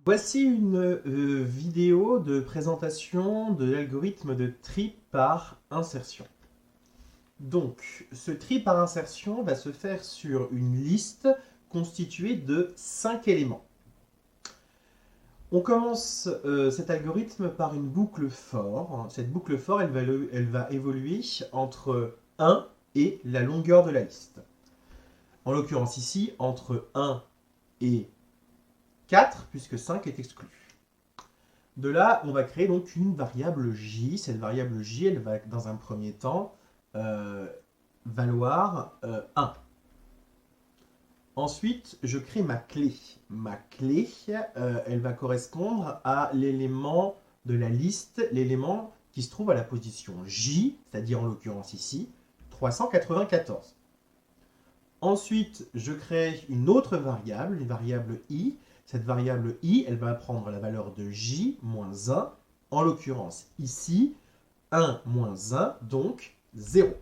Voici une vidéo de présentation de l'algorithme de tri par insertion. Donc, ce tri par insertion va se faire sur une liste constituée de 5 éléments. On commence cet algorithme par une boucle for. Cette boucle for, elle va évoluer entre 1 et la longueur de la liste. En l'occurrence ici, entre 1 et 4, puisque 5 est exclu. De là, on va créer donc une variable j. Cette variable j, elle va dans un premier temps valoir 1. Ensuite, je crée ma clé. Ma clé, elle va correspondre à l'élément de la liste, l'élément qui se trouve à la position j, c'est-à-dire en l'occurrence ici, 394. Ensuite, je crée une autre variable, une variable i. Cette variable i, elle va prendre la valeur de j moins 1, en l'occurrence ici, 1 moins 1, donc 0.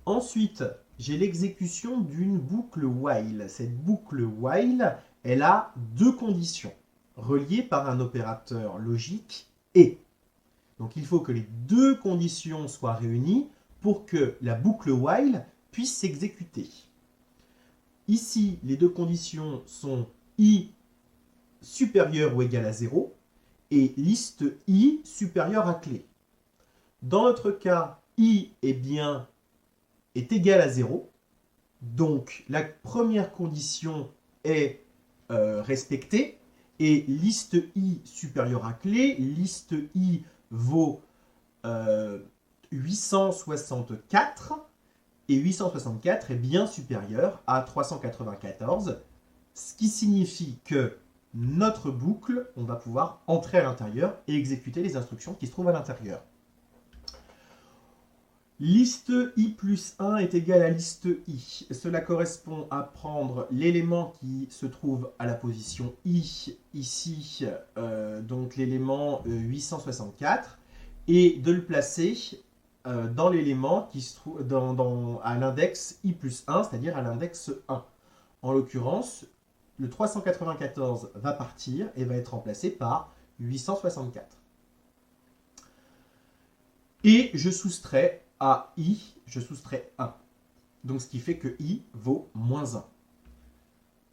Ensuite, j'ai l'exécution d'une boucle while. Cette boucle while, elle a deux conditions, reliées par un opérateur logique et. Donc il faut que les deux conditions soient réunies pour que la boucle while puisse s'exécuter. Ici, les deux conditions sont i supérieur ou égal à 0 et liste i supérieure à clé. Dans notre cas, i est égal à 0. Donc, la première condition est respectée et liste i supérieure à clé, liste i vaut 864 et 864 est bien supérieur à 394, ce qui signifie que notre boucle, on va pouvoir entrer à l'intérieur et exécuter les instructions qui se trouvent à l'intérieur. Liste i plus 1 est égal à liste i. Cela correspond à prendre l'élément qui se trouve à la position i, ici, donc l'élément 864, et de le placer dans l'élément qui se trouve à l'index i plus 1, c'est-à-dire à l'index 1. En l'occurrence, le 394 va partir et va être remplacé par 864. Et je soustrais à i, je soustrais 1. Donc ce qui fait que i vaut moins 1.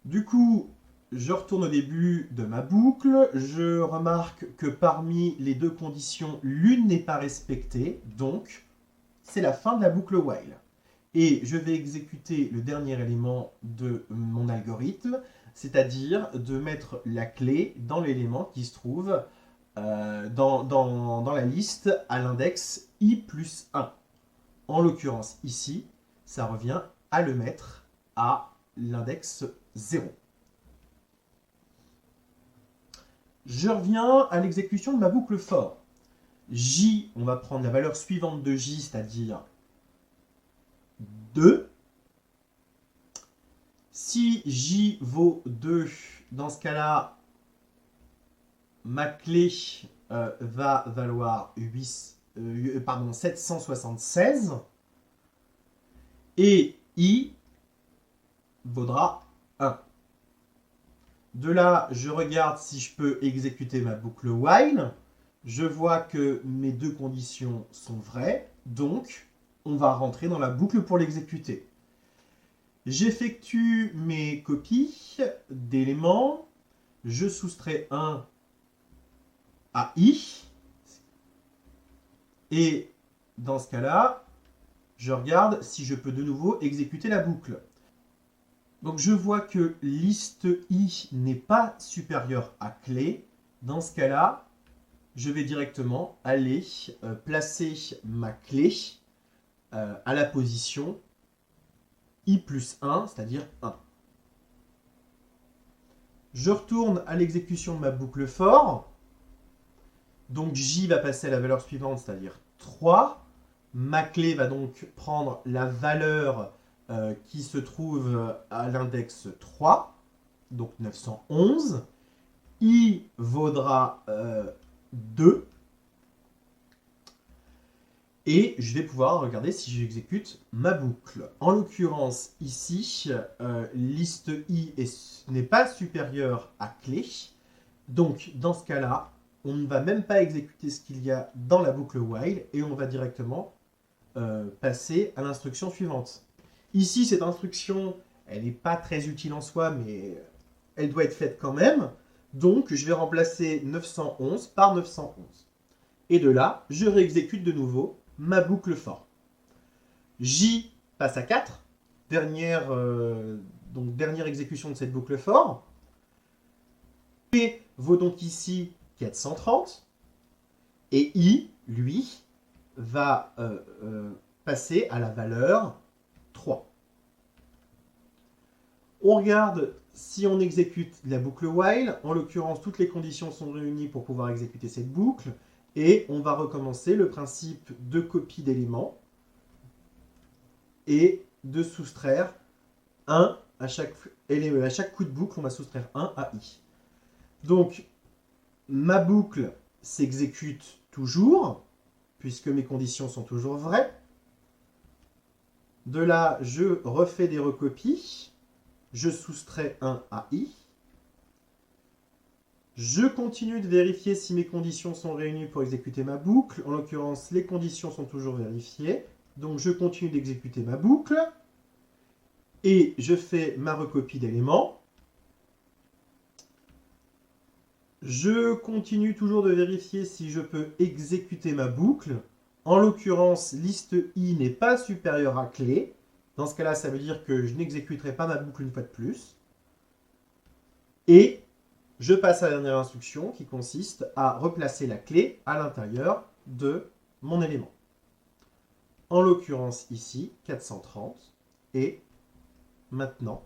Du coup, je retourne au début de ma boucle. Je remarque que parmi les deux conditions, l'une n'est pas respectée. Donc, c'est la fin de la boucle while. Et je vais exécuter le dernier élément de mon algorithme, c'est-à-dire de mettre la clé dans l'élément qui se trouve dans la liste à l'index i plus 1. En l'occurrence ici, ça revient à le mettre à l'index 0. Je reviens à l'exécution de ma boucle for. J, on va prendre la valeur suivante de J, c'est-à-dire 2. Si J vaut 2, dans ce cas-là, ma clé va valoir 776 et I vaudra 1. De là, je regarde si je peux exécuter ma boucle while. Je vois que mes deux conditions sont vraies, donc on va rentrer dans la boucle pour l'exécuter. J'effectue mes copies d'éléments, je soustrais 1 à i, et dans ce cas-là, je regarde si je peux de nouveau exécuter la boucle. Donc je vois que liste i n'est pas supérieure à clé. Dans ce cas-là, je vais directement aller placer ma clé à la position i plus 1, c'est-à-dire 1. Je retourne à l'exécution de ma boucle for. Donc j va passer à la valeur suivante, c'est-à-dire 3. Ma clé va donc prendre la valeur qui se trouve à l'index 3, donc 911. I vaudra 2. Et je vais pouvoir regarder si j'exécute ma boucle. En l'occurrence, ici, liste i n'est pas supérieure à clé. Donc, dans ce cas-là, on ne va même pas exécuter ce qu'il y a dans la boucle while et on va directement passer à l'instruction suivante. Ici, cette instruction, elle n'est pas très utile en soi, mais elle doit être faite quand même. Donc, je vais remplacer 911 par 911. Et de là, je réexécute de nouveau ma boucle for. J passe à 4, dernière exécution de cette boucle for. P vaut donc ici 430. Et I, lui, va passer à la valeur 3. On regarde si on exécute la boucle while. En l'occurrence, toutes les conditions sont réunies pour pouvoir exécuter cette boucle. Et on va recommencer le principe de copie d'éléments et de soustraire 1 à chaque coup de boucle, on va soustraire 1 à I. Donc, ma boucle s'exécute toujours, puisque mes conditions sont toujours vraies. De là, je refais des recopies. Je soustrais 1 à I. Je continue de vérifier si mes conditions sont réunies pour exécuter ma boucle. En l'occurrence, les conditions sont toujours vérifiées. Donc, je continue d'exécuter ma boucle. Et je fais ma recopie d'éléments. Je continue toujours de vérifier si je peux exécuter ma boucle. En l'occurrence, liste I n'est pas supérieure à clé. Dans ce cas-là, ça veut dire que je n'exécuterai pas ma boucle une fois de plus. Et je passe à la dernière instruction qui consiste à replacer la clé à l'intérieur de mon élément. En l'occurrence ici, 430. Et maintenant,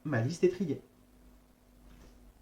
ma liste est triée.